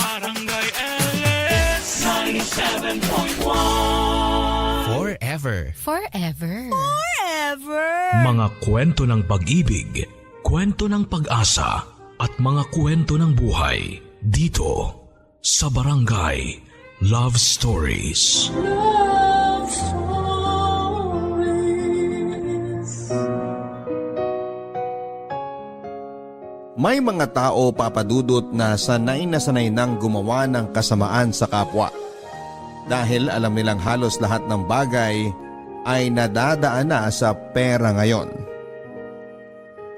Barangay LS 97.1. Forever. Forever. Mga kwento ng pag-ibig, kwento ng pag-asa, at mga kwento ng buhay dito sa Barangay Love Stories. Love Stories. May mga tao, Papa Dudut, na sanay nang gumawa ng kasamaan sa kapwa. Dahil alam nilang halos lahat ng bagay ay nadadaan na sa pera ngayon.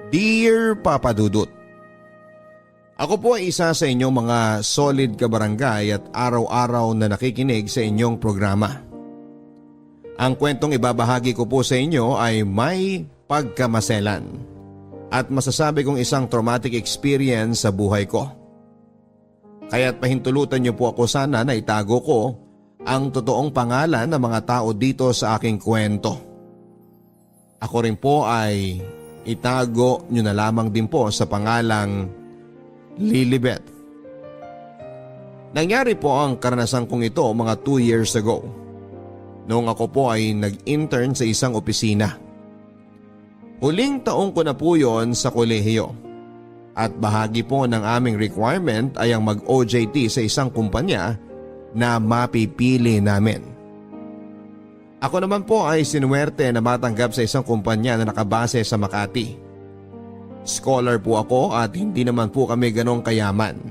Dear Papa Dudut, ako po ay isa sa inyong mga solid kabarangay at araw-araw na nakikinig sa inyong programa. Ang kwentong ibabahagi ko po sa inyo ay may pagkamaselan. At masasabi kong isang traumatic experience sa buhay ko. Kaya't pahintulutan niyo po ako sana na itago ko ang totoong pangalan ng mga tao dito sa aking kwento. Ako rin po ay itago niyo na lamang din po sa pangalang Lilibet. Nangyari po ang karanasan kong ito mga 2 years ago. Noong ako po ay nag-intern sa isang opisina. Huling taong ko na po yon sa kolehiyo at bahagi po ng aming requirement ay ang mag-OJT sa isang kumpanya na mapipili namin. Ako naman po ay sinuwerte na matanggap sa isang kumpanya na nakabase sa Makati. Scholar po ako at hindi naman po kami ganong kayaman.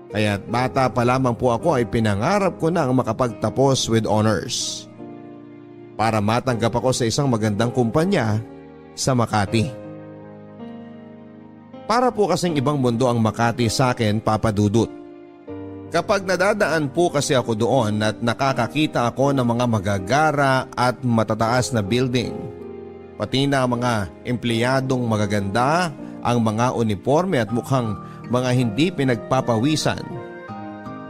Kaya't bata pa lamang po ako ay pinangarap ko nang makapagtapos with honors. Para matanggap ako sa isang magandang kumpanya sa Makati. Para po kasing ibang mundo ang Makati sa akin, Papa Dudut. Kapag nadadaan po kasi ako doon at nakakakita ako ng mga magagara at matataas na building, pati na mga empleyadong magaganda, ang mga uniforme at mukhang mga hindi pinagpapawisan,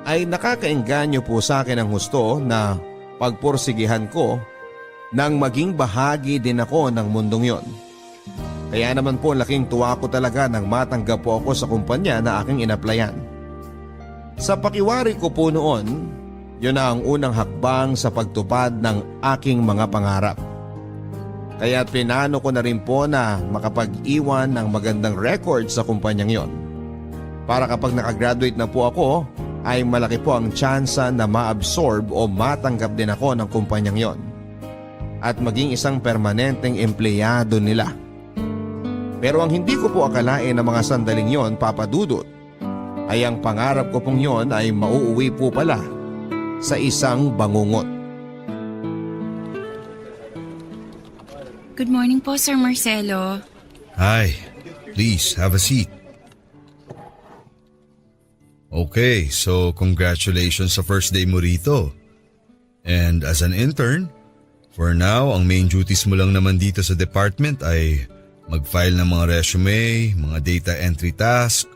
ay nakakaengganyo po sa akin ang husto na pagpursigihan ko nang maging bahagi din ako ng mundong yon. Kaya naman po laking tuwa ko talaga nang matanggap po ako sa kumpanya na aking inaplayan. Sa pakiwari ko po noon, yun na ang unang hakbang sa pagtupad ng aking mga pangarap. Kaya pinano ko na rin po na makapag-iwan ng magandang record sa kumpanyang yon. Para kapag nakagraduate na po ako, ay malaki po ang tsansa na ma-absorb o matanggap din ako ng kumpanyang yon at maging isang permanenteng empleyado nila. Pero ang hindi ko po akalain na mga sandaling yon, Papa Dudut, ay ang pangarap ko pong yon ay mauuwi po pala sa isang bangungot. Good morning po, Sir Marcelo. Hi, please have a seat. Okay, so congratulations sa first day mo rito. And as an intern, for now, ang main duties mo lang naman dito sa department ay mag-file ng mga resume, mga data entry task,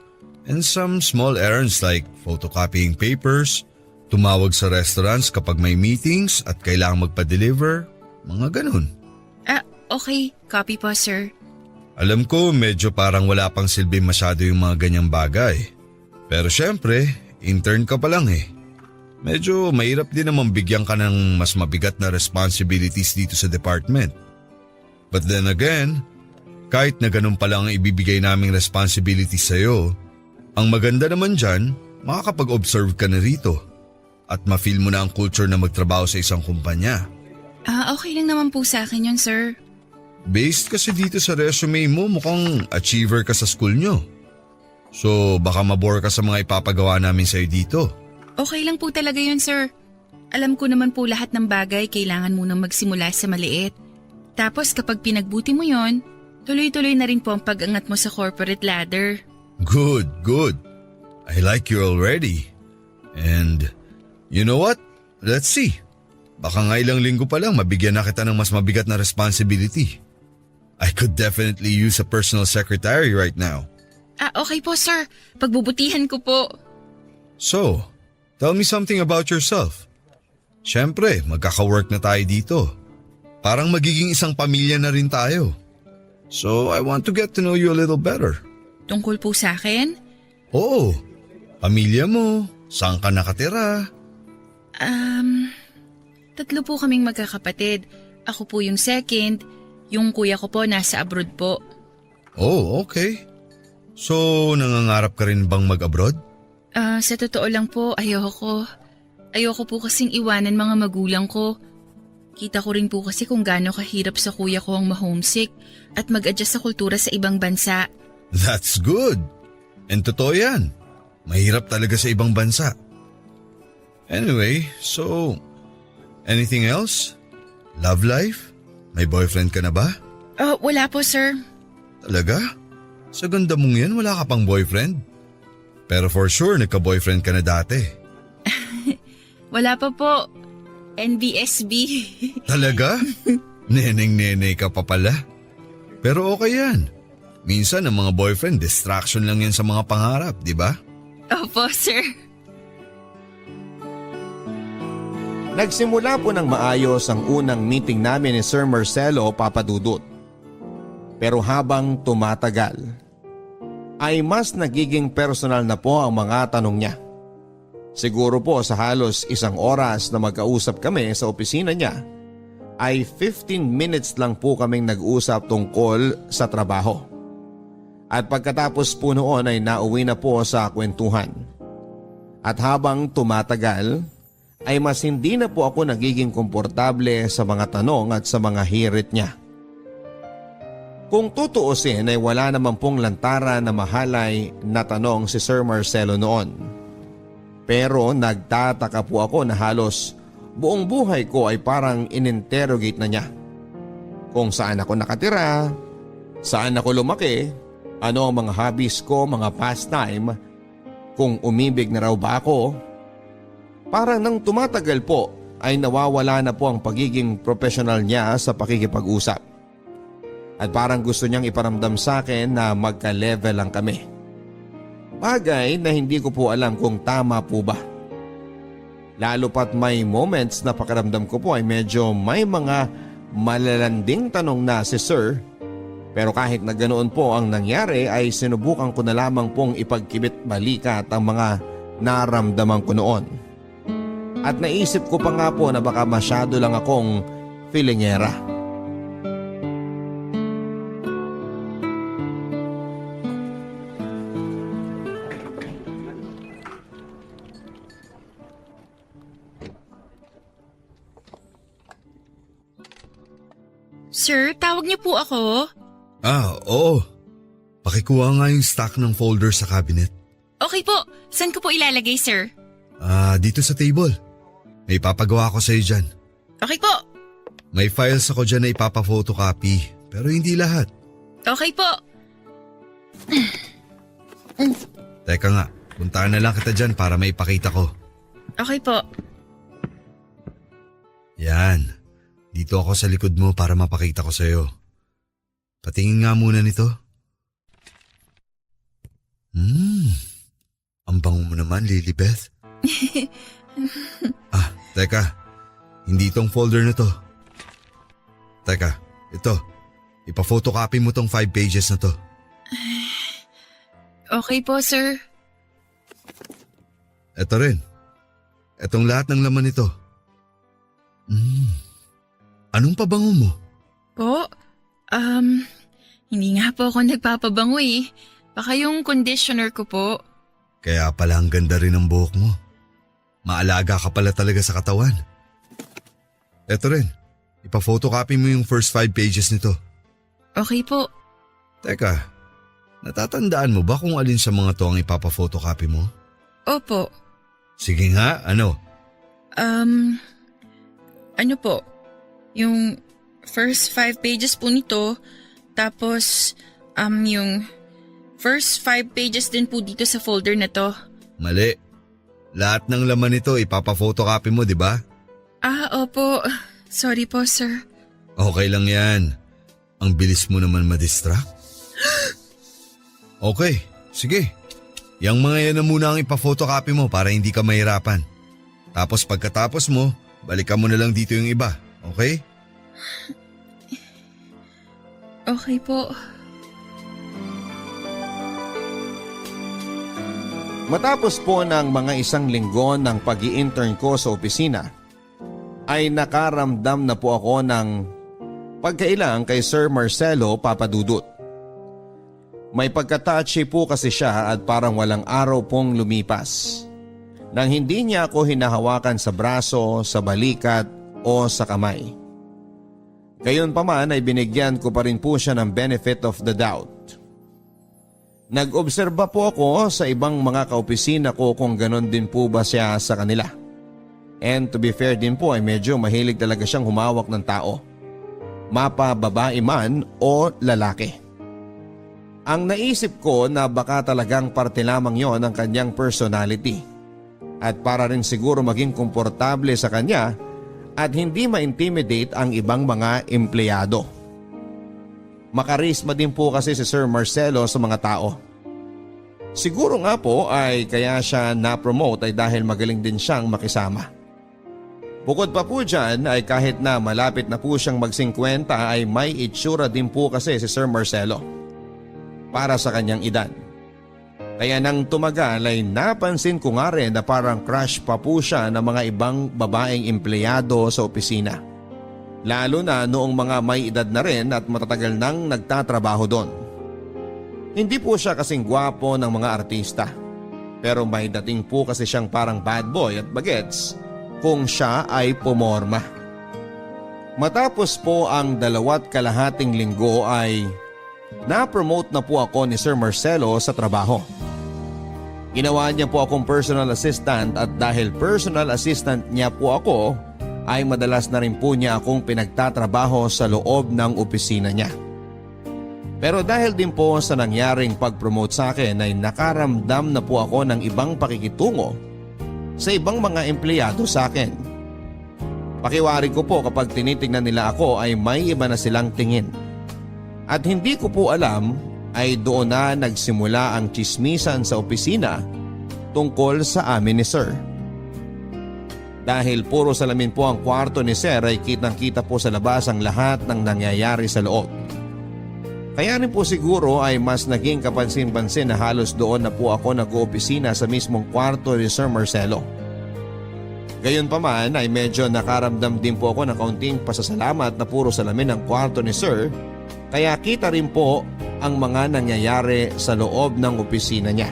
and some small errands like photocopying papers, tumawag sa restaurants kapag may meetings at kailangang magpa-deliver, mga ganun. Okay. Copy po, sir. Alam ko medyo parang wala pang silbi masyado yung mga ganyang bagay. Pero syempre, intern ka pa lang eh. Medyo mahirap din naman bigyan ka ng mas mabigat na responsibilities dito sa department. But then again, kahit na ganun pa lang ang ibibigay naming responsibilities sa'yo, ang maganda naman dyan, makakapag-observe ka na rito at ma-feel mo na ang culture na magtrabaho sa isang kumpanya. Okay lang naman po sa akin yun, sir. Based kasi dito sa resume mo, mukhang achiever ka sa school nyo. So baka mabore ka sa mga ipapagawa namin sa'yo dito. Okay lang po talaga yun, sir. Alam ko naman po lahat ng bagay kailangan munang magsimula sa maliit. Tapos kapag pinagbuti mo yon, tuloy-tuloy na rin po ang pag-angat mo sa corporate ladder. Good, good. I like you already. And you know what? Let's see. Baka nga ilang linggo pa lang mabigyan na kita ng mas mabigat na responsibility. I could definitely use a personal secretary right now. Okay po, sir. Pagbubutihan ko po. So, tell me something about yourself. Siyempre, magkaka-work na tayo dito. Parang magiging isang pamilya na rin tayo. So, I want to get to know you a little better. Tungkol po sa akin? Oo, pamilya mo, Saan ka nakatira? Tatlo po kaming magkakapatid. Ako po yung second, yung kuya ko po nasa abroad po. Oh, okay. So, nangangarap ka rin bang mag-abroad? Sa totoo lang po, ayoko. Ayoko po kasing iwanan mga magulang ko. Kita ko rin po kasi kung gaano kahirap sa kuya ko ang ma-homesick at mag-adjust sa kultura sa ibang bansa. That's good. And totoo yan. Mahirap talaga sa ibang bansa. Anyway, so, anything else? Love life? May boyfriend ka na ba? Wala po, sir. Talaga? Sa ganda mong yan, wala ka pang boyfriend? Pero for sure, nagka-boyfriend ka na dati. Wala pa po. NBSB. Talaga? Neneng-nenay ka pa pala. Pero okay yan. Minsan ang mga boyfriend, distraction lang yan sa mga pangarap, di ba? Opo, sir. Nagsimula po ng maayos ang unang meeting namin ni Sir Marcelo Papadudut. Pero habang tumatagal, ay mas nagiging personal na po ang mga tanong niya. Siguro po sa halos 1 oras na magkausap kami sa opisina niya, ay 15 minutes lang po kaming nag-usap tungkol sa trabaho. At pagkatapos po noon ay nauwi na po sa kwentuhan. At habang tumatagal, ay mas hindi na po ako nagiging komportable sa mga tanong at sa mga hirit niya. Kung tutuusin ay wala naman pong lantaran na mahalay na tanong si Sir Marcelo noon. Pero nagtataka po ako na halos buong buhay ko ay parang ininterrogate na niya. Kung saan ako nakatira, saan ako lumaki, ano ang mga hobbies ko, mga pastime, kung umibig na raw ba ako. Parang nang tumatagal po ay nawawala na po ang pagiging professional niya sa pakikipag-usap. At parang gusto niyang iparamdam sa akin na magka-level lang kami. Bagay na hindi ko po alam kung tama po ba. Lalo pat may moments na pakiramdam ko po ay medyo may mga malalanding tanong na si Sir. Pero kahit na ganoon po ang nangyari ay sinubukan ko na lamang pong ipagkibit balikat ang mga naramdaman ko noon. At naisip ko pa nga po na baka masyado lang akong feelingera. Sir, tawag niyo po ako? Oo. Pakikuha nga yung stack ng folder sa cabinet. Okay po. Saan ko po ilalagay, sir? Dito sa table. May papagawa ko sa'yo dyan. Okay po. May files ako dyan na ipapa-photocopy, pero hindi lahat. Okay po. Teka nga, puntahan na lang kita dyan para maipakita ko. Okay po. Yan. Dito ako sa likod mo para mapakita ko sa'yo. Patingin nga muna nito. Ang bango mo naman, Lilibeth. Teka. Hindi itong folder na to. Teka, ito. Ipa-photocopy mo tong 5 pages na to. Okay po, sir. Ito rin. Itong lahat ng laman nito. Anong pabango mo? Po? Hindi nga po ako nagpapabango eh. Baka yung conditioner ko po. Kaya pala ang ganda rin ng buhok mo. Maalaga ka pala talaga sa katawan. Ito rin. Ipa-photocopy mo yung first 5 pages nito. Okay po. Teka, natatandaan mo ba kung alin sa mga to ang ipapa-photocopy mo? Opo. Sige nga, ano? Ano po? Yung first 5 pages po nito, tapos yung first 5 pages din po dito sa folder na to. Mali. Lahat ng laman nito ipapa-photocopy mo, di ba? Opo. Sorry po, sir. Okay lang yan. Ang bilis mo naman madistract. Okay, sige. Yang mga yan na muna ang ipa-photocopy mo para hindi ka mahirapan. Tapos pagkatapos mo, balikan mo na lang dito yung iba, okay? Okay po. Matapos po ng mga isang linggo ng pag-i-intern ko sa opisina, ay nakaramdam na po ako ng pagkailang kay Sir Marcelo Papadudut. May pagka-touchy po kasi siya at parang walang araw pong lumipas nang hindi niya ako hinahawakan sa braso, sa balikat o sa kamay. Gayunpaman ay binigyan ko pa rin po siya ng benefit of the doubt. Nag-obserba po ako sa ibang mga kaopisina ko kung ganon din po ba siya sa kanila. And to be fair din po ay medyo mahilig talaga siyang humawak ng tao. Mapa babae man o lalaki. Ang naisip ko na baka talagang parte lamang yon ng kanyang personality. At para rin siguro maging komportable sa kanya at hindi ma-intimidate ang ibang mga empleyado. Makarisma din po kasi si Sir Marcelo sa mga tao. Siguro nga po ay kaya siya na-promote ay dahil magaling din siyang makisama. Bukod pa po dyan ay kahit na malapit na po siyang mag-50 ay may itsura din po kasi si Sir Marcelo para sa kanyang edad. Kaya nang tumagal ay napansin ko nga rin na parang crush pa po siya ng mga ibang babaeng empleyado sa opisina. Lalo na noong mga may edad na rin at matatagal nang nagtatrabaho doon. Hindi po siya kasing gwapo ng mga artista. Pero may dating po kasi siyang parang bad boy at bagets kung siya ay pumorma. Matapos po ang 2.5 linggo ay na-promote na po ako ni Sir Marcelo sa trabaho. Ginawa niya po akong personal assistant at dahil personal assistant niya po ako ay madalas na rin po niya akong pinagtatrabaho sa loob ng opisina niya. Pero dahil din po sa nangyaring pag-promote sa akin ay nakaramdam na po ako ng ibang pakikitungo sa ibang mga empleyado sa akin. Pakiwari ko po kapag tinitingnan nila ako ay may iba na silang tingin. At hindi ko po alam ay doon na nagsimula ang tsismisan sa opisina tungkol sa amin ni Sir. Dahil puro salamin po ang kwarto ni Sir ay kitang-kita po sa labas ang lahat ng nangyayari sa loob. Kaya rin po siguro ay mas naging kapansin-pansin na halos doon na po ako nag-oopisina sa mismong kwarto ni Sir Marcelo. Gayunpaman ay medyo nakaramdam din po ako ng kaunting pasasalamat na puro salamin ang kwarto ni Sir. Kaya kita rin po ang mga nangyayari sa loob ng opisina niya.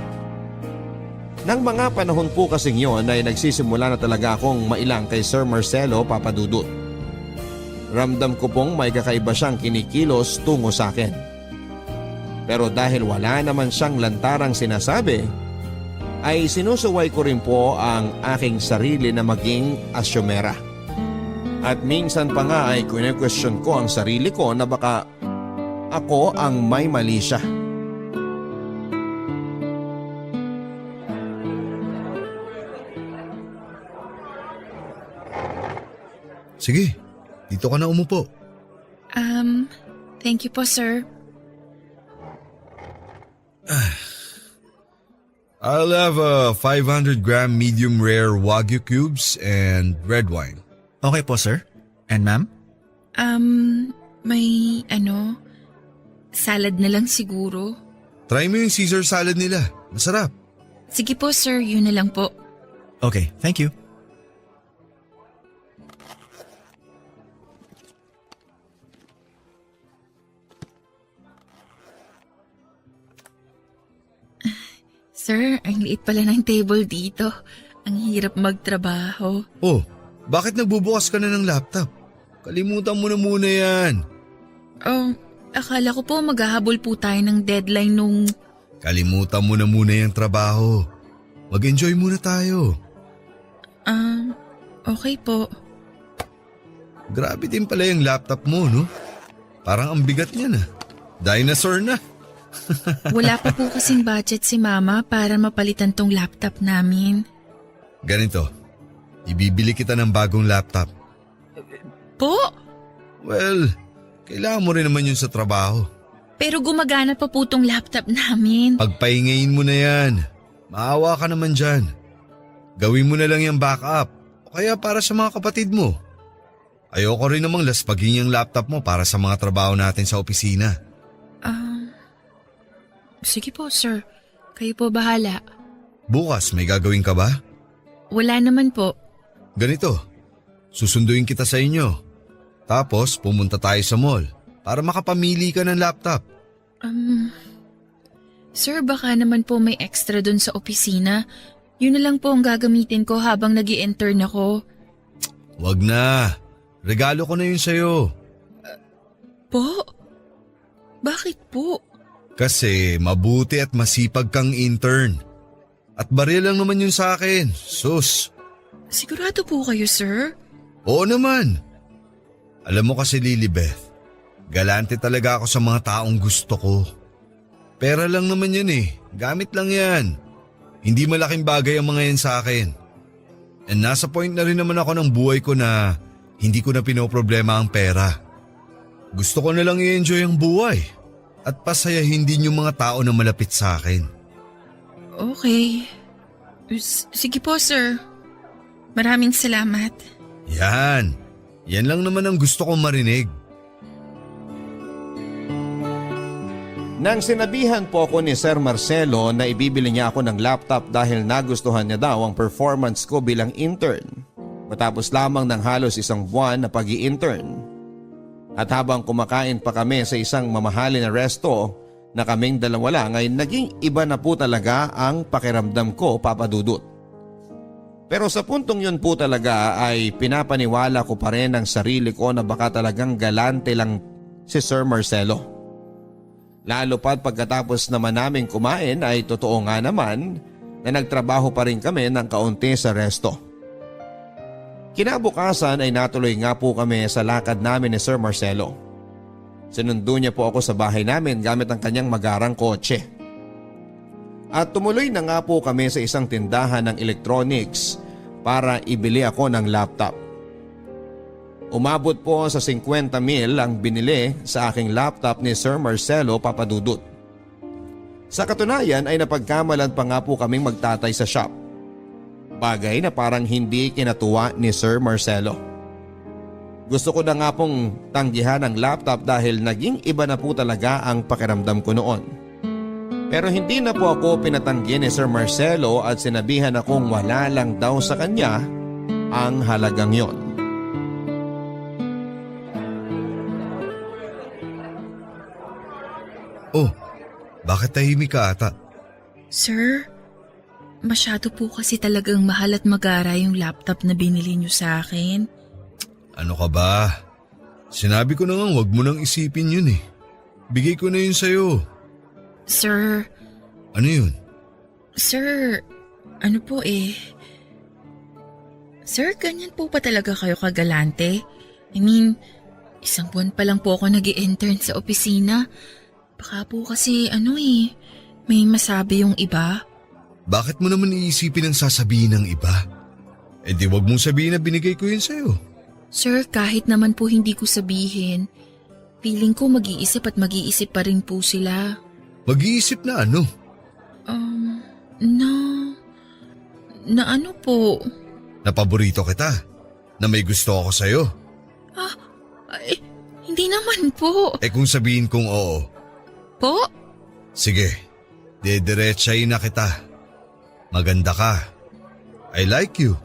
Nang mga panahon po kasing yon ay nagsisimula na talaga akong mailang kay Sir Marcelo Papadudut. Ramdam ko pong may kakaiba siyang kinikilos tungo sa akin. Pero dahil wala naman siyang lantarang sinasabi, ay sinusuway ko rin po ang aking sarili na maging asyomera. At minsan pa nga ay kine-question ko ang sarili ko na baka ako ang may mali siya. Sige, dito ka na umupo. Thank you po, sir. I'll have a 500-gram medium rare Wagyu cubes and red wine. Okay po, sir. And ma'am? May salad na lang siguro. Try mo yung Caesar salad nila. Masarap. Sige po, sir. Yun na lang po. Okay, thank you. Sir, ang liit pala ng table dito. Ang hirap magtrabaho. Oh, bakit nagbubukas ka na ng laptop? Kalimutan mo na muna yan. Akala ko po maghahabol po tayo ng deadline nung… Kalimutan mo na muna yung trabaho. Mag-enjoy muna tayo. Okay po. Grabe din pala yung laptop mo, no? Parang ang bigat niya na. Dinosaur na. Wala pa po kasing budget si Mama para mapalitan tong laptop namin. Ganito, ibibili kita ng bagong laptop. Po? Well, kailangan mo rin naman yun sa trabaho. Pero gumagana pa po tong laptop namin. Pagpahingayin mo na yan. Maawa ka naman dyan. Gawin mo na lang yung backup. O kaya para sa mga kapatid mo. Ayoko rin namang laspagin yung laptop mo para sa mga trabaho natin sa opisina. Sige po, sir. Kayo po bahala. Bukas may gagawin ka ba? Wala naman po. Ganito, susunduin kita sa inyo. Tapos pumunta tayo sa mall para makapamili ka ng laptop. Sir, baka naman po may extra dun sa opisina. Yun na lang po ang gagamitin ko habang nag-i-intern ako. Wag na, regalo ko na yun sa'yo. Po? Bakit po? Kasi mabuti at masipag kang intern. At barya lang naman yun sa akin, sus. Sigurado po kayo, sir? Oo naman. Alam mo kasi Lilibeth, galante talaga ako sa mga taong gusto ko. Pera lang naman yan gamit lang yan. Hindi malaking bagay ang mga yan sa akin. And nasa point na rin naman ako ng buhay ko na hindi ko na pinoproblema ang pera. Gusto ko na lang i-enjoy ang buhay at pasayahin din yung mga tao na malapit sa akin. Okay. Sige po, sir. Maraming salamat. Yan. Yan lang naman ang gusto kong marinig. Nang sinabihan po ako ni Sir Marcelo na ibibili niya ako ng laptop dahil nagustuhan niya daw ang performance ko bilang intern. Matapos lamang ng halos 1 buwan na pag-i-intern. At habang kumakain pa kami sa isang mamahalin na resto na kaming dalawa lang ay naging iba na po talaga ang pakiramdam ko, Papa Dudut. Pero sa puntong yun po talaga ay pinapaniwala ko pa rin ang sarili ko na baka talagang galante lang si Sir Marcelo. Lalo pat pagkatapos naman namin kumain ay totoo nga naman na nagtrabaho pa rin kami ng kaunti sa resto. Kinabukasan ay natuloy nga po kami sa lakad namin ni Sir Marcelo. Sinundo niya po ako sa bahay namin gamit ang kanyang magarang kotse. At tumuloy na nga po kami sa isang tindahan ng electronics para ibili ako ng laptop. Umabot po sa 50,000 ang binili sa aking laptop ni Sir Marcelo, Papa Dudut. Sa katunayan ay napagkamalan pa nga po kaming magtatay sa shop. Bagay na parang hindi kinatuwa ni Sir Marcelo. Gusto ko na nga pong tanggihan ang laptop dahil naging iba na po talaga ang pakiramdam ko noon. Pero hindi na po ako pinatanggi ni Sir Marcelo at sinabihan akong wala lang daw sa kanya ang halagang yon. Oh, bakit tahimik ka ata? Sir, masyado po kasi talagang mahal at magara yung laptop na binili niyo sa akin. Ano ka ba? Sinabi ko na nga wag mo nang isipin yun Bigay ko na yun sa'yo. Sir, Ano yun? Sir, ano po Sir, ganyan po ba talaga kayo kagalante? I mean, 1 buwan pa lang po ako nag-i-intern sa opisina. Baka po kasi may masabi yung iba. Bakit mo naman iisipin ang sasabihin ng iba? Di wag mong sabihin na binigay ko yun sa'yo. Sir, kahit naman po hindi ko sabihin, feeling ko mag-iisip at mag-iisip pa rin po sila. Mag-iisip na ano? Na ano po? Na paborito kita? Na may gusto ako sa'yo? Ay, hindi naman po. Kung sabihin kong oo, Po? sige, didiretsahin na kita. Maganda ka. I like you.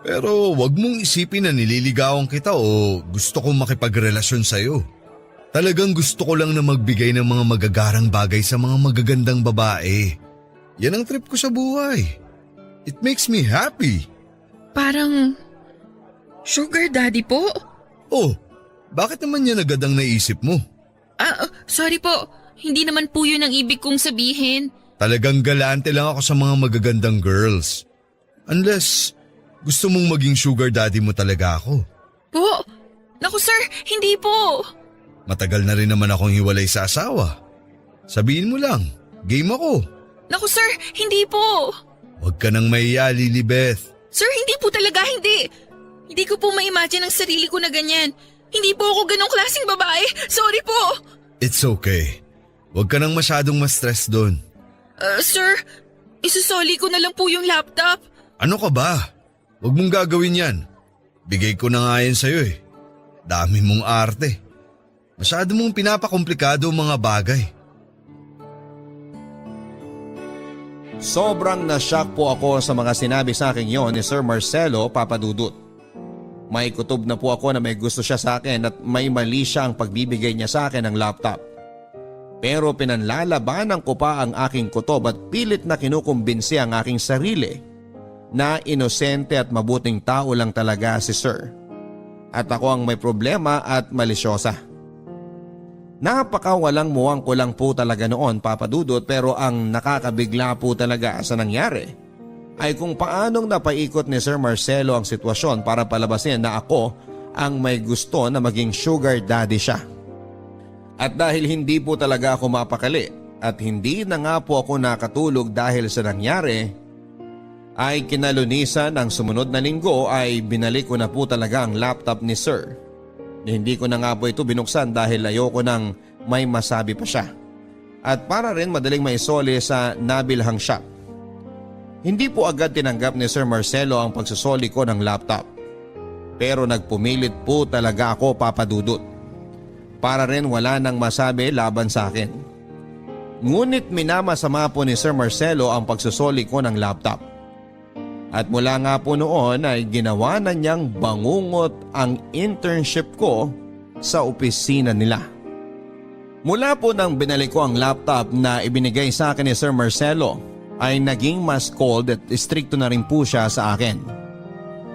Pero wag mong isipin na nililigawan kita o gusto kong makipagrelasyon sa'yo. Talagang gusto ko lang na magbigay ng mga magagarang bagay sa mga magagandang babae. Yan ang trip ko sa buhay. It makes me happy. Parang sugar daddy po? Oh, bakit naman yan agad ang naisip mo? Sorry po. Hindi naman po yun ang ibig kong sabihin. Talagang galante lang ako sa mga magagandang girls. Unless gusto mong maging sugar daddy mo talaga ako. Po? Naku sir, hindi po. Matagal na rin naman akong hiwalay sa asawa. Sabihin mo lang, game ako. Naku sir, hindi po. Huwag ka nang mahiya, Lilibeth. Sir, hindi po talaga, hindi. Hindi ko po ma-imagine ang sarili ko na ganyan. Hindi po ako ganong klaseng babae. Sorry po. It's okay. Huwag ka nang masyadong ma-stress doon. Sir, isusoli ko na lang po yung laptop. Ano ka ba? Huwag mong gagawin yan. Bigay ko na nga yan sa'yo Dami mong arte. Masyado mong pinapakomplikado ang mga bagay. Sobrang nashock po ako sa mga sinabi sa akin yon ni Sir Marcelo, Papa Dudut. May kutob na po ako na may gusto siya sa akin at may mali siya ang pagbibigay niya sa akin ng laptop. Pero pinanlalabanan ko pa ang aking kutob at pilit na kinukumbinsi ang aking sarili na inosente at mabuting tao lang talaga si Sir. At ako ang may problema at malisyosa. Napakawalang muwang ko lang po talaga noon, Papa Dudut, pero ang nakakabigla po talaga sa nangyari ay kung paanong napaikot ni Sir Marcelo ang sitwasyon para palabasin na ako ang may gusto na maging sugar daddy siya. At dahil hindi po talaga ako mapakali at hindi na nga po ako nakatulog dahil sa nangyari, ay kinalunisan ng sumunod na linggo ay binalik ko na po talaga ang laptop ni Sir. Hindi ko na nga po ito binuksan dahil ayoko nang may masabi pa siya. At para rin madaling maisoli sa nabilhang shop. Hindi po agad tinanggap ni Sir Marcelo ang pagsusoli ko ng laptop. Pero nagpumilit po talaga ako, Papa Dudut. Para rin wala nang masabi laban sa akin. Ngunit minamasama po ni Sir Marcelo ang pagsusoli ko ng laptop. At mula nga po noon ay ginawa na niyang bangungot ang internship ko sa opisina nila. Mula po nang binalik ko ang laptop na ibinigay sa akin ni Sir Marcelo ay naging mas cold at stricto na rin po siya sa akin.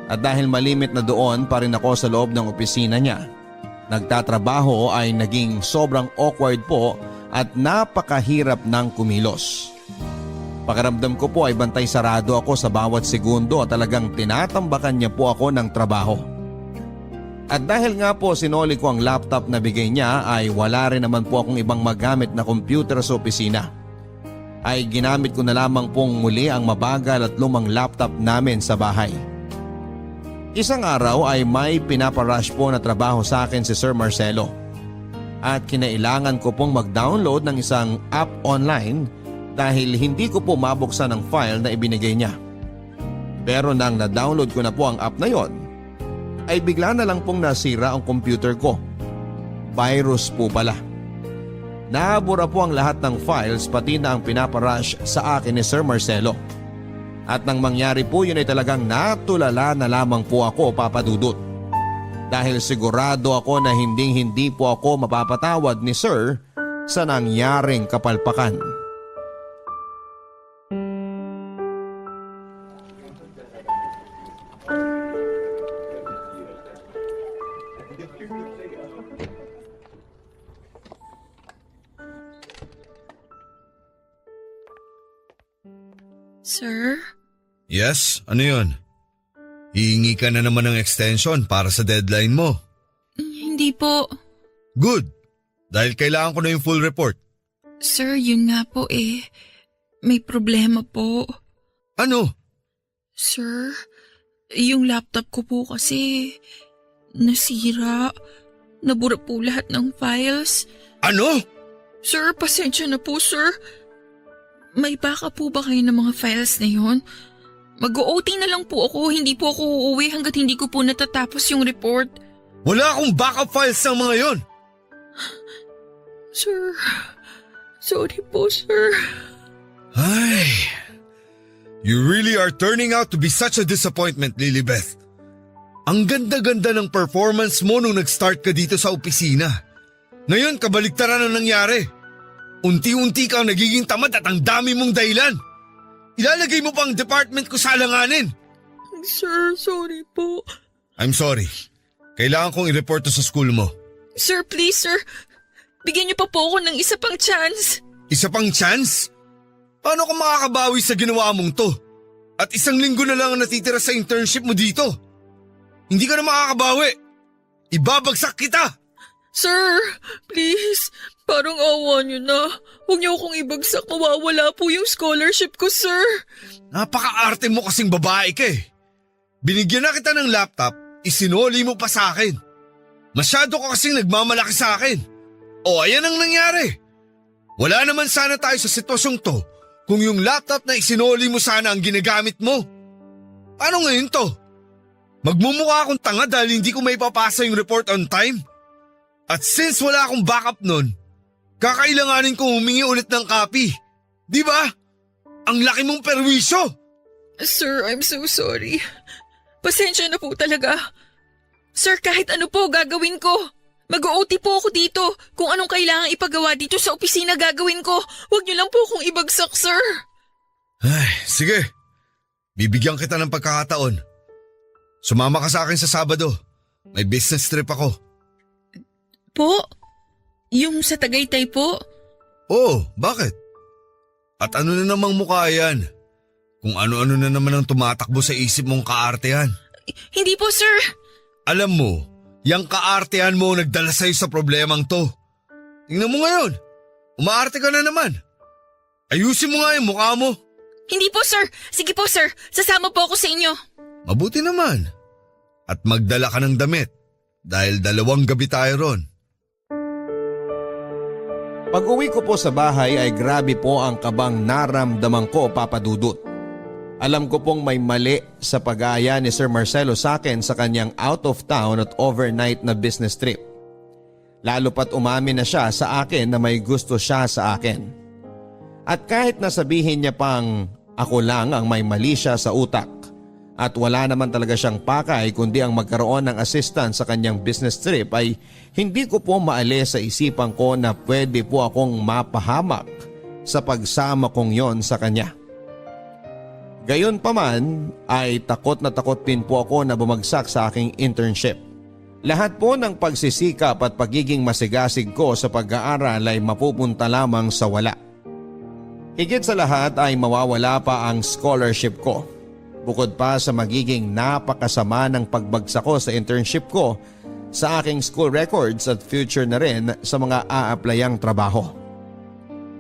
At dahil malimit na doon pa rin ako sa loob ng opisina niya, nagtatrabaho ay naging sobrang awkward po at napakahirap ng kumilos. Pakiramdam ko po ay bantay sarado ako sa bawat segundo at talagang tinatambakan niya po ako ng trabaho. At dahil nga po sinoli ko ang laptop na bigay niya ay wala rin naman po akong ibang magamit na computer sa opisina. Ay ginamit ko na lamang pong muli ang mabagal at lumang laptop namin sa bahay. Isang araw ay may pinaparush po na trabaho sa akin si Sir Marcelo. At kinailangan ko pong mag-download ng isang app online dahil hindi ko po mabuksan ang file na ibinigay niya. Pero nang na-download ko na po ang app na yon, ay bigla na lang pong nasira ang computer ko. Virus po pala. Nabura po ang lahat ng files pati na ang pinaparush sa akin ni Sir Marcelo. At nang mangyari po yun ay talagang natulala na lamang po ako, Papa Dudut. Dahil sigurado ako na hindi po ako mapapatawad ni Sir sa nangyaring kapalpakan. Sir? Yes, ano yun? Hihingi ka na naman ng extension para sa deadline mo. Hindi po. Good, dahil kailangan ko na yung full report. Sir, yun nga po eh. May problema po. Ano? Sir, yung laptop ko po kasi nasira. Nabura po lahat ng files. Ano? Sir, pasensya na po, sir. May baka po ba kayo ng mga files na yun? Mag-o-OT na lang po ako. Hindi po ako uuwi hanggat hindi ko po natatapos yung report. Wala akong backup files ng mga yon. Sir, sorry po, sir. Ay, you really are turning out to be such a disappointment, Lilibeth. Ang ganda-ganda ng performance mo nung nag-start ka dito sa opisina. Ngayon, kabaliktaran ang nangyari. Unti-unti kang nagiging tamad at ang dami mong dahilan. Ilalagay mo pa ang department ko sa alanganin. Sir, sorry po. I'm sorry. Kailangan kong i-report to sa school mo. Sir, please, sir. Bigyan niyo pa po ako ng isa pang chance. Isa pang chance? Paano ka makakabawi sa ginawa mong to? At 1 linggo na lang ang natitira sa internship mo dito. Hindi ka na makakabawi. Ibabagsak kita. Sir, please. Parang awa niyo na. Huwag niyo akong ibagsak. Mawawala po yung scholarship ko, sir. Napaka-arte mo kasing babae ka eh. Binigyan na kita ng laptop, isinoli mo pa sa akin. Masyado ka kasing nagmamalaki sa akin. O ayan ang nangyari. Wala naman sana tayo sa sitwasyong to kung yung laptop na isinoli mo sana ang ginagamit mo. Paano ngayon to? Magmumukha akong tanga dahil hindi ko may papasa yung report on time. At since wala akong backup nun, kakailanganin kong humingi ulit ng copy. Di ba? Ang laki mong perwisyo! Sir, I'm so sorry. Pasensya na po talaga. Sir, kahit ano po gagawin ko. Mag-OT po ako dito. Kung anong kailangan ipagawa dito sa opisina gagawin ko. Huwag niyo lang po akong ibagsak, sir. Ay, sige. Bibigyan kita ng pagkakataon. Sumama ka sa akin sa Sabado. May business trip ako. Po? Yung sa Tagaytay po? Oo, bakit? At ano na namang mukha yan? Kung ano-ano na naman ang tumatakbo sa isip mong kaartehan. Hindi po, sir. Alam mo, yung kaartehan mo nagdala sa'yo sa problemang to. Tingnan mo ngayon, umaarte ka na naman. Ayusin mo nga yung mukha mo. Hindi po, sir. Sige po, sir. Sasama po ako sa inyo. Mabuti naman. At magdala ka ng damit dahil 2 gabi tayo ron. Pag-uwi ko po sa bahay ay grabe po ang kabang naramdaman ko, Papa Dudut. Alam ko pong may mali sa pag-aaya ni Sir Marcelo sa akin sa kanyang out of town at overnight na business trip. Lalo pat umamin na siya sa akin na may gusto siya sa akin. At kahit nasabihin niya pang ako lang ang may mali siya sa utak at wala naman talaga siyang pakay kundi ang magkaroon ng assistant sa kanyang business trip ay hindi ko po maalis sa isipan ko na pwede po akong mapahamak sa pagsama kong yon sa kanya. Gayon pa man ay takot na takot din po ako na bumagsak sa aking internship. Lahat po ng pagsisikap at pagiging masigasig ko sa pag-aaral ay mapupunta lamang sa wala. Higit sa lahat ay mawawala pa ang scholarship ko. Bukod pa sa magiging napakasama ng pagbagsak ko sa internship ko sa aking school records at future na rin sa mga a-applyang trabaho.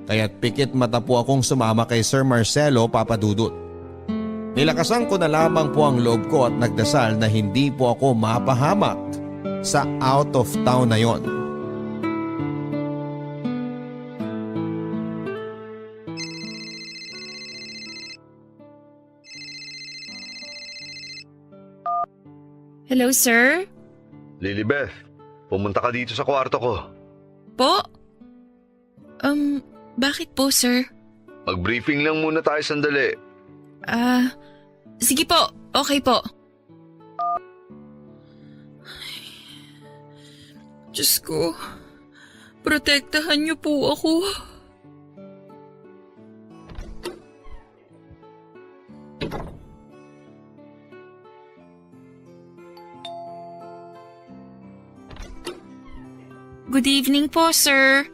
Kaya't pikit mata po akong sumama kay Sir Marcelo, Papa Dudut. Nilakasan ko na lamang po ang loob ko at nagdasal na hindi po ako mapahamak sa out of town na yon. Hello, sir? Lilibeth, pumunta ka dito sa kwarto ko. Po? Bakit po, sir? Mag-briefing lang muna tayo sandali. Sige po. Okay po. Diyos ko, protektahan niyo po ako. Good evening po, sir.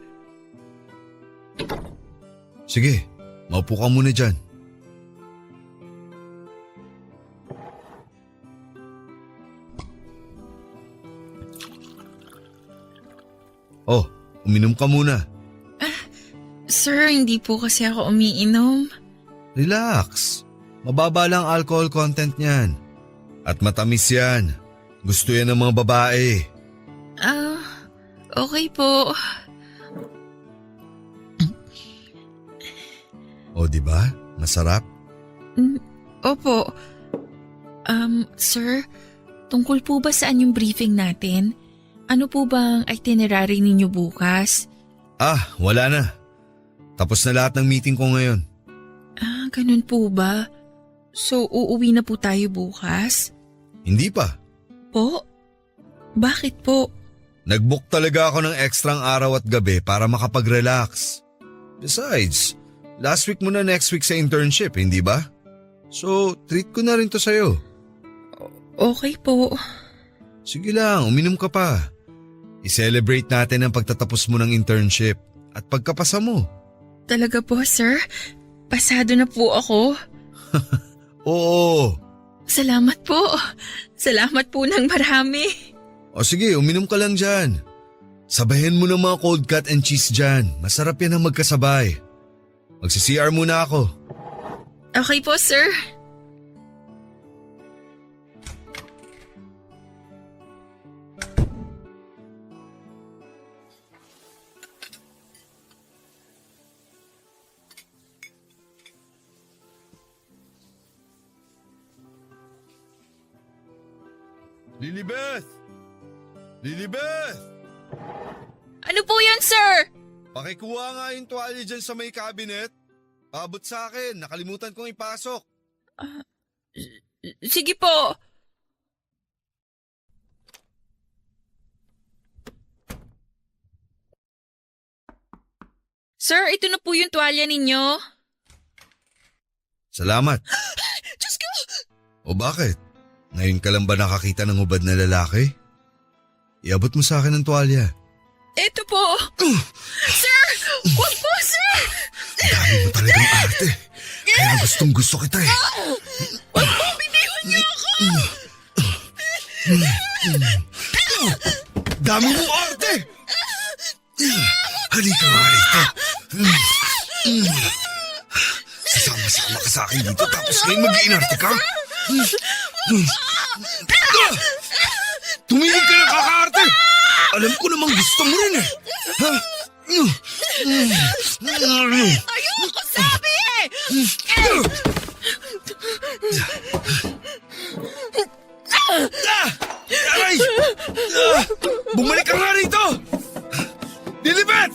Sige, maupo ka muna dyan. Oh, uminom ka muna. Sir, hindi po kasi ako umiinom. Relax. Mababa lang alcohol content niyan. At matamis yan. Gusto yan ng mga babae. Okay po. O, di ba? Masarap? Opo. Sir, tungkol po ba saan yung briefing natin? Ano po bang itinerary ninyo bukas? Wala na. Tapos na lahat ng meeting ko ngayon. Ganun po ba? So, uuwi na po tayo bukas? Hindi pa. Po? Bakit po? Nag-book talaga ako ng ekstrang araw at gabi para makapag-relax. Besides, last week mo na next week sa internship, hindi ba? So, treat ko na rin to sa'yo. Okay po. Sige lang, uminom ka pa. I-celebrate natin ang pagtatapos mo ng internship at pagkapasa mo. Talaga po, sir? Pasado na po ako? Oo. Salamat po. Salamat po ng marami. O sige, uminom ka lang dyan. Sabahin mo ng mga cold cut and cheese dyan. Masarap yan ang magkasabay. Magsi-CR muna ako. Okay po, sir. Lilibeth! Lilibeth! Ano po yan, sir? Pakikuha nga yung tuwalya dyan sa may cabinet. Paabot sa akin, nakalimutan kong ipasok. Sige po. Sir, ito na po yung tuwalya ninyo. Salamat. Diyos ko! O bakit? Ngayon ka lang ba nakakita ng hubad na lalaki? Iabot mo sa akin ang tuwalya. Ito po. Sir! Huwag po, sir! Ang dami mo talagang arte. Kaya gustong gusto kita eh. Huwag po, biniwan niyo ako! Dami mo arte! Halika nga rito. Sasama-sama ka sa akin dito tapos ngayon mag-iinarte ka? Tumigil ka na kakaarte! Alam ko namang gusto mo rin eh. Ha? Ayoko sabi! Aray! Bumalik ka nga rito! Lilibet!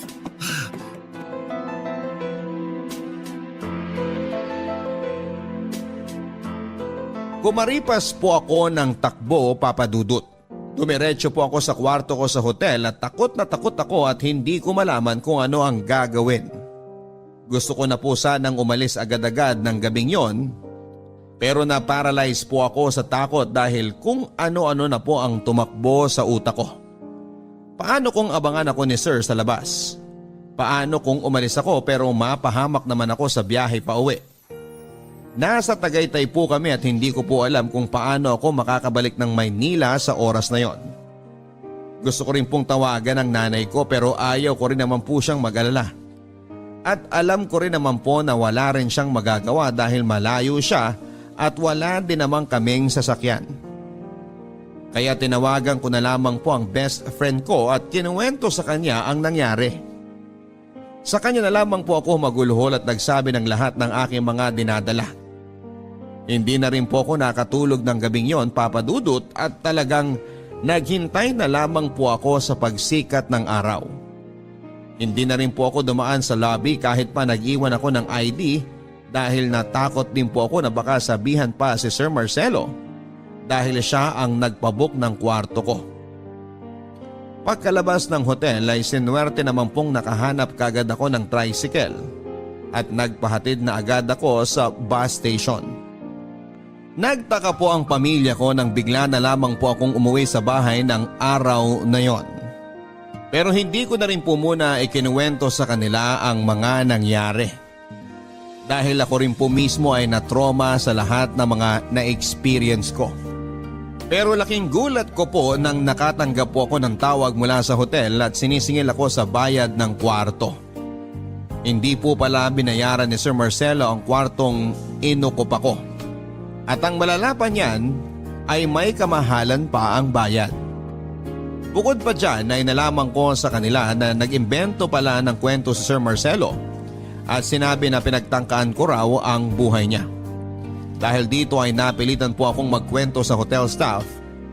Kumaripas po ako ng takbo, Papa Dudut. Dumiretso po ako sa kwarto ko sa hotel at takot na takot ako at hindi ko malaman kung ano ang gagawin. Gusto ko na po sanang umalis agad-agad ng gabing yon, pero na-paralyze po ako sa takot dahil kung ano-ano na po ang tumakbo sa utak ko. Paano kung abangan ako ni Sir sa labas? Paano kung umalis ako pero mapahamak naman ako sa biyahe pa uwi? Nasa Tagaytay po kami at hindi ko po alam kung paano ako makakabalik ng Maynila sa oras na yon. Gusto ko rin pong tawagan ang nanay ko pero ayaw ko rin naman po siyang mag-alala. At alam ko rin naman po na wala rin siyang magagawa dahil malayo siya at wala din naman kaming sasakyan. Kaya tinawagan ko na lamang po ang best friend ko at kinuwento sa kanya ang nangyari. Sa kanya na lamang po ako maguluhol at nagsabi ng lahat ng aking mga dinadala. Hindi na rin po ako nakatulog ng gabing yon, Papa Dudut, at talagang naghintay na lamang po ako sa pagsikat ng araw. Hindi na rin po ako dumaan sa lobby kahit pa nag-iwan ako ng ID dahil natakot din po ako na baka sabihan pa si Sir Marcelo dahil siya ang nagpabook ng kwarto ko. Pagkalabas ng hotel ay sinuwerte naman pong nakahanap kagad ako ng tricycle at nagpahatid na agad ako sa bus station. Nagtaka po ang pamilya ko nang bigla na lamang po akong umuwi sa bahay ng araw na yon. Pero hindi ko na rin po muna ikinuwento sa kanila ang mga nangyari. Dahil ako rin po mismo ay na-trauma sa lahat ng mga na-experience ko. Pero laking gulat ko po nang nakatanggap po ako ng tawag mula sa hotel at sinisingil ako sa bayad ng kwarto. Hindi po pala binayaran ni Sir Marcelo ang kwartong inukup ako. At ang malala pa niyan ay may kamahalan pa ang bayad. Bukod pa dyan ay nalaman ko sa kanila na nag-imbento pala ng kwento si Sir Marcelo at sinabi na pinagtangkaan ko raw ang buhay niya. Dahil dito ay napilitan po akong magkwento sa hotel staff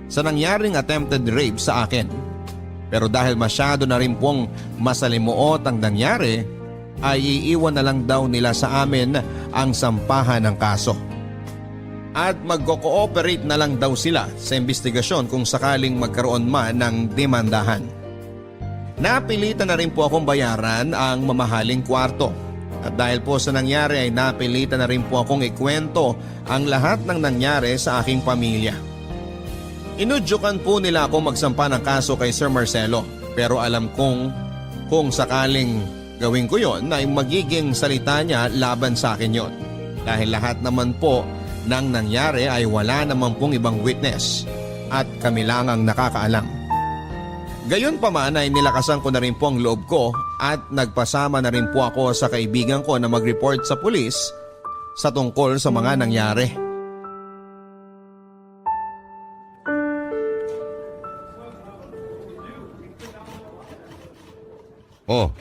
sa nangyaring attempted rape sa akin. Pero dahil masyado na rin pong masalimuot ang nangyari ay iiwan na lang daw nila sa amin ang sampahan ng kaso. At magko-cooperate na lang daw sila sa investigasyon kung sakaling magkaroon man ng demandahan. Napilitan na rin po akong bayaran ang mamahaling kwarto. At dahil po sa nangyari ay napilitan na rin po akong ikwento ang lahat ng nangyari sa aking pamilya. Inudyukan po nila ako magsampa ng kaso kay Sir Marcelo pero alam kong kung sakaling gawin ko yon ay magiging salita niya laban sa akin yon. Dahil lahat naman po nang nangyari ay wala naman pong ibang witness at kami lang ang nakakaalam. Gayon pa man ay nilakasan ko na rin po ang loob ko at nagpasama na rin po ako sa kaibigan ko na mag-report sa pulis sa tungkol sa mga nangyari. Oh,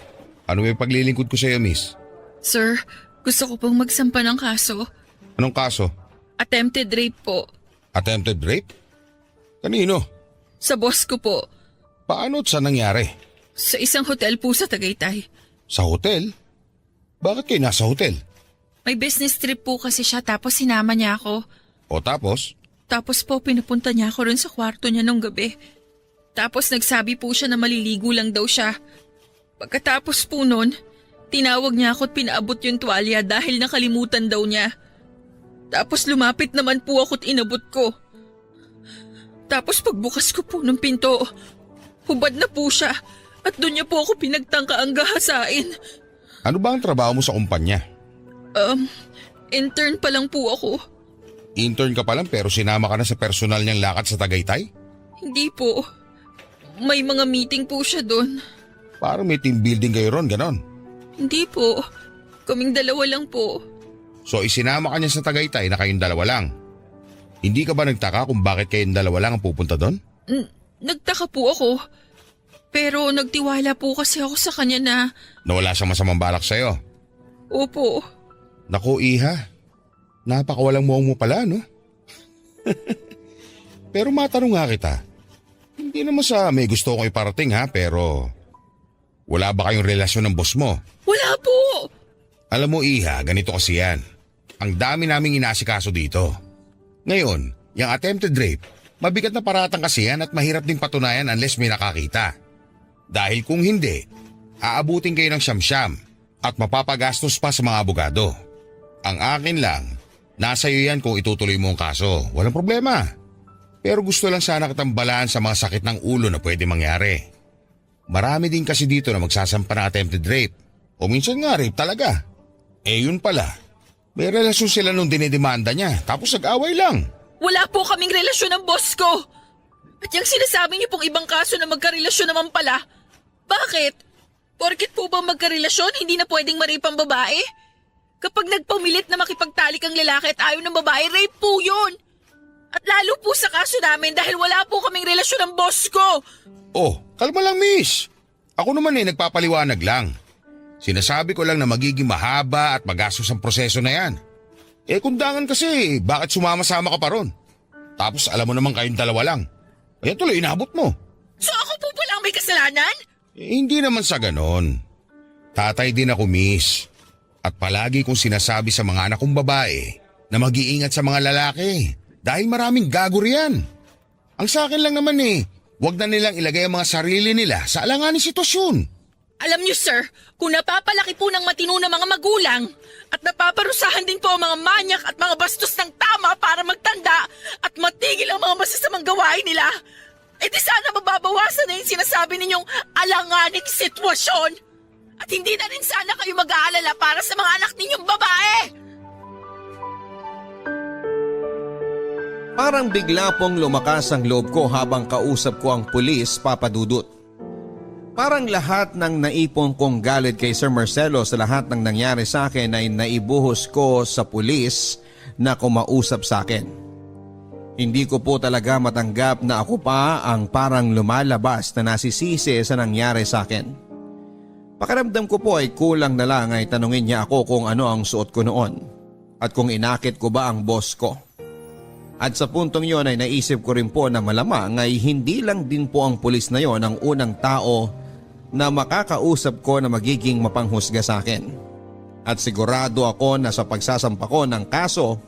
ano may paglilingkod ko sa iyo, miss? Sir, gusto ko pong magsampa ng kaso. Anong kaso? Attempted rape po. Attempted rape? Kanino? Sa boss ko po. Paano at saan nangyari? Sa isang hotel po sa Tagaytay. Sa hotel? Bakit kayo nasa hotel? May business trip po kasi siya tapos sinama niya ako. O tapos? Tapos po pinupunta niya ako rin sa kwarto niya nung gabi. Tapos nagsabi po siya na maliligo lang daw siya. Pagkatapos po nun, tinawag niya ako at pinaabot yung tuwalya dahil nakalimutan daw niya. Tapos lumapit naman po ako at inabot ko. Tapos pagbukas ko po ng pinto, hubad na po siya at doon niya po ako pinagtangkaang gahasain. Ano ba ang trabaho mo sa kumpanya? Intern pa lang po ako. Intern ka pa lang pero sinama ka na sa personal niyang lakad sa Tagaytay? Hindi po. May mga meeting po siya doon. Parang may team building kayo ron, ganon. Hindi po. Kaming dalawa lang po. So isinama ka niya sa Tagaytay na kayong dalawa lang. Hindi ka ba nagtaka kung bakit kayong dalawa lang ang pupunta doon? Nagtaka po ako. Pero nagtiwala po kasi ako sa kanya na, Na wala siyang masamang balak sa'yo? opo, Naku, Iha. Napakawalang muwang mo pala, no? Pero matanong nga kita. Hindi naman sa may gusto kong iparating ha, pero wala ba kayong relasyon ng boss mo? wala po. Alam mo, Iha, ganito kasi yan. Ang dami naming inasikaso dito. Ngayon, yung attempted rape, mabigat na paratang kasi yan at mahirap ding patunayan unless may nakakita. Dahil kung hindi, aabutin kayo ng siyam-siyam at mapapagastos pa sa mga abogado. Ang akin lang, nasa iyo yan kung itutuloy mo ang kaso. Walang problema. Pero gusto lang sana kitang balaan sa mga sakit ng ulo na pwede mangyari. Marami din kasi dito na magsasampa ng attempted rape. O minsan nga rape talaga. Eh yun pala, may relasyon sila nung dinidemanda niya tapos nag-away lang. Wala po kaming relasyon ng boss ko. At yung sinasabi niyo pong ibang kaso na magkarelasyon naman pala, bakit? Porkit po ba magkarelasyon, hindi na pwedeng ma-rape ang babae? Kapag nagpumilit na makipagtalik ang lalaki at ayaw ng babae, rape po yun. At lalo po sa kaso namin dahil wala po kaming relasyon ng boss ko. Oh, kalma lang miss. Ako naman nagpapaliwanag lang. Sinasabi ko lang na magiging mahaba at magastos ang proseso na yan. Eh kundangan kasi, bakit sumama-sama ka pa ron? Tapos alam mo naman kayong dalawa lang. Kaya tuloy inabot mo. So ako po pala ang may kasalanan? Eh, hindi naman sa ganon. Tatay din ako miss. At palagi kong sinasabi sa mga anak kong babae na mag-iingat sa mga lalaki. Dahil maraming gago riyan. Ang sa akin lang naman wag na nilang ilagay ang mga sarili nila sa alanganing sitwasyon. Alam niyo sir, kung napapalaki po ng matino na mga magulang at napaparusahan din po ang mga manyak at mga bastos ng tama para magtanda at matigil ang mga masasamang gawain nila, eh di sana mababawasan na yung sinasabi ninyong alanganing sitwasyon. At hindi na rin sana kayo mag-aalala para sa mga anak ninyong babae. Parang bigla pong lumakas ang loob ko habang kausap ko ang pulis, Papa Dudut. Parang lahat ng naipon kong galit kay Sir Marcelo sa lahat ng nangyari sa akin ay naibuhos ko sa pulis na kumausap sa akin. Hindi ko po talaga matanggap na ako pa ang parang lumalabas na nasisisi sa nangyari sa akin. Pakiramdam ko po ay kulang na lang ay tanungin niya ako kung ano ang suot ko noon at kung inakit ko ba ang boss ko. At sa puntong yon ay naisip ko rin po na malamang ay hindi lang din po ang pulis na yon ang unang tao na makakausap ko na magiging mapanghusga sa akin. At sigurado ako na sa pagsasampa ko ng kaso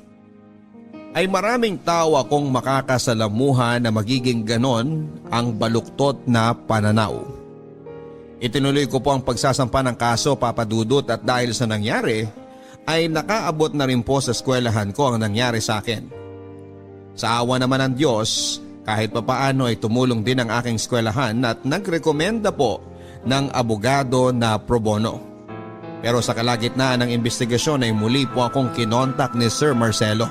ay maraming tao akong makakasalamuhan na magiging ganon ang baluktot na pananaw. Itinuloy ko po ang pagsasampa ng kaso, Papa Dudut, at dahil sa nangyari ay nakaabot na rin po sa eskwelahan ko ang nangyari sa akin. Sa awa naman ng Diyos, kahit papaano ay tumulong din ang aking eskwelahan at nagrekomenda po ng abogado na pro bono. Pero sa kalagitnaan ng investigasyon ay muli po akong kinontak ni Sir Marcelo.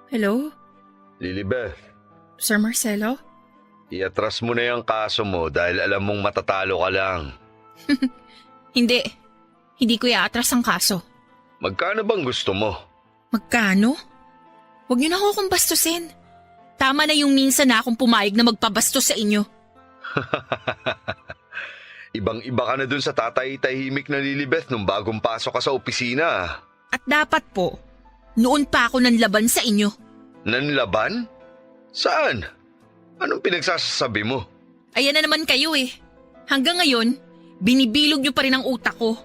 Hello? Lilibeth, Sir Marcelo? iatras mo na yung kaso mo dahil alam mong matatalo ka lang. Hindi. Hindi ko iatras ang kaso. Magkano bang gusto mo? Magkano? Huwag niyo na ako kung bastusin. Tama na yung minsan na akong pumayag na magpabastos sa inyo. Ibang-iba ka na dun sa tatay-tahimik na Lilibeth nung bagong pasok ka sa opisina. At dapat po, Noon pa ako nanlaban sa inyo. Nanlaban? Saan? Anong pinagsasabi mo? Ayan na naman kayo eh. Hanggang ngayon, binibilog niyo pa rin ang utak ko.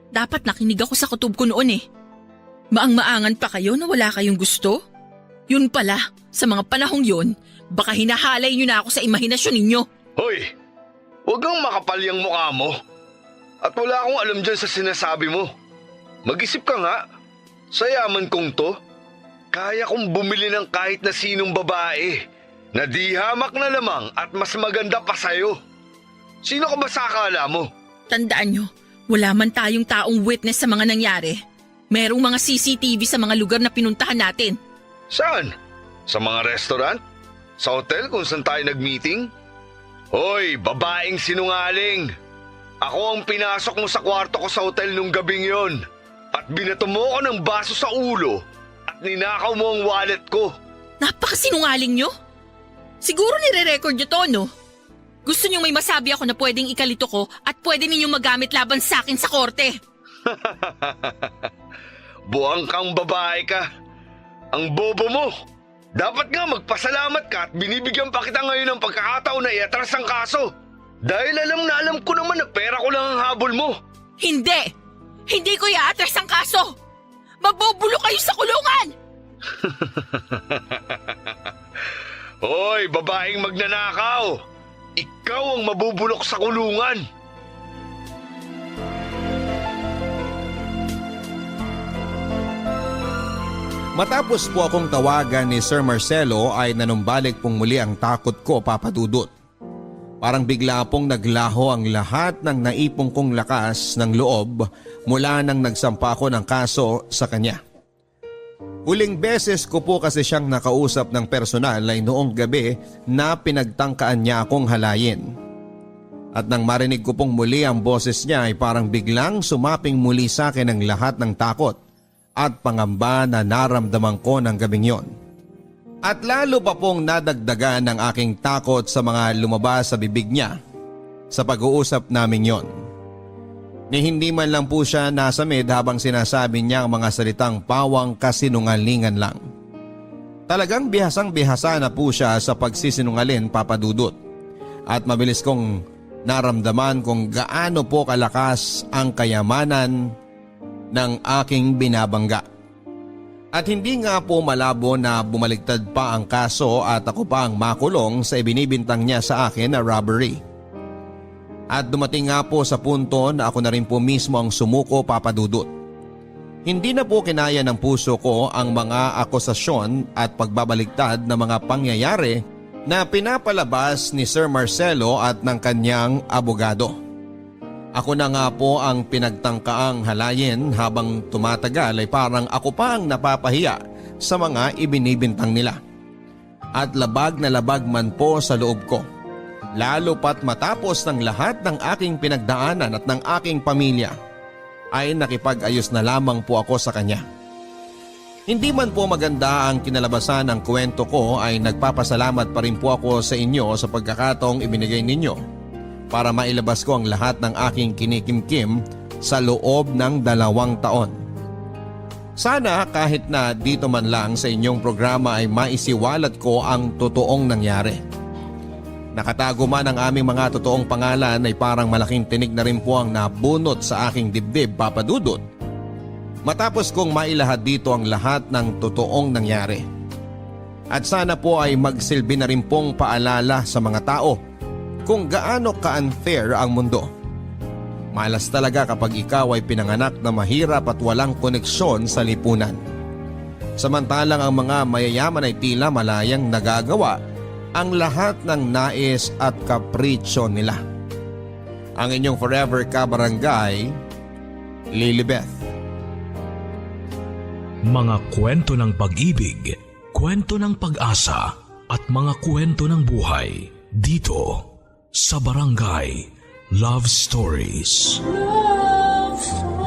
Dapat nakinig ako sa kutob ko noon eh. Maang-maangan pa kayo na wala kayong gusto? Yun pala, sa mga panahong yun, baka hinahalay niyo na ako sa imahinasyon ninyo. Hoy! Huwag kang makapal yung mukha mo. At wala akong alam dyan sa sinasabi mo. Mag-isip ka nga. Sa yaman kong to, kaya kong bumili ng kahit na sinong babae na di hamak na lamang at mas maganda pa sa'yo. Sino ka ba sa akala mo? Tandaan nyo, wala man tayong taong witness sa mga nangyari. Merong mga CCTV sa mga lugar na pinuntahan natin. Saan? Sa mga restaurant? Sa hotel kung saan tayo nag-meeting? Hoy, babaeng sinungaling! Ako ang pinasok mo sa kwarto ko sa hotel nung gabing yon. At binato mo ko ng baso sa ulo at ninakaw mo ang wallet ko. Napakasinungaling nyo. Siguro nire-record nyo to, no? Gusto nyo may masabi ako na pwedeng ikalito ko at pwede ninyong magamit laban sa akin sa korte. Buang kang babae ka. Ang bobo mo. Dapat nga magpasalamat ka at binibigyan pa kita ngayon ng pagkakataon na iatras ang kaso. Dahil alam ko naman na pera ko lang ang habol mo. Hindi! Hindi ko iaatras ang kaso! Mabubulo kayo sa kulungan! Hoy, babaeng magnanakaw! Ikaw ang mabubulok sa kulungan! Matapos po akong tawagan ni Sir Marcelo ay nanumbalik pong muli ang takot ko, Papa Dudut. Parang bigla pong naglaho ang lahat ng naipong kong lakas ng loob mula nang nagsampa ko ng kaso sa kanya. Huling beses ko po kasi siyang nakausap ng personal ay noong gabi na pinagtangkaan niya akong halayin. At nang marinig ko pong muli ang boses niya ay parang biglang sumaping muli sa akin ang lahat ng takot at pangamba na naramdaman ko ng gabing yon. At lalo pa pong nadagdagan ng aking takot sa mga lumabas sa bibig niya sa pag-uusap namin yon. Ni hindi man lang po siya nasamid habang sinasabi niya ang mga salitang pawang kasinungalingan lang. Talagang bihasang-bihasa na po siya sa pagsisinungalin, Papa Dudut. At mabilis kong naramdaman kung gaano po kalakas ang kayamanan ng aking binabangga. At hindi nga po malabo na bumaliktad pa ang kaso at ako pa ang makulong sa ibinibintang niya sa akin na robbery. At dumating nga po sa punto na ako na rin po mismo ang sumuko, Papa Dudut. Hindi na po kinaya ng puso ko ang mga akusasyon at pagbabaliktad na mga pangyayari na pinapalabas ni Sir Marcelo at ng kanyang abogado. Ako na nga po ang pinagtangkaang halayin habang tumatagal ay parang ako pa ang napapahiya sa mga ibinibintang nila. At labag na labag man po sa loob ko. Lalo pat matapos ng lahat ng aking pinagdaanan at ng aking pamilya ay nakipag-ayos na lamang po ako sa kanya. Hindi man po maganda ang kinalabasan ng kwento ko ay nagpapasalamat pa rin po ako sa inyo sa pagkakataong ibinigay ninyo para mailabas ko ang lahat ng aking kinikimkim sa loob ng 2 taon. Sana kahit na dito man lang sa inyong programa ay maisiwalat ko ang totoong nangyari. Nakatago man ang aming mga totoong pangalan ay parang malaking tinig na rin po ang nabunot sa aking dibdib, Papa Dudut. Matapos kong mailahad dito ang lahat ng totoong nangyari. At sana po ay magsilbi na rin pong paalala sa mga tao kung gaano ka-unfair ang mundo. Malas talaga kapag ikaw ay pinanganak na mahirap at walang koneksyon sa lipunan. Samantalang ang mga mayayaman ay tila malayang nagagawa ang lahat ng nais at kapritsyo nila. Ang inyong forever kabarangay, Lilibeth. Mga kwento ng pag-ibig, kwento ng pag-asa at mga kwento ng buhay dito sa Barangay Love Stories. Love Story.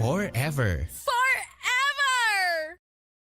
Forever.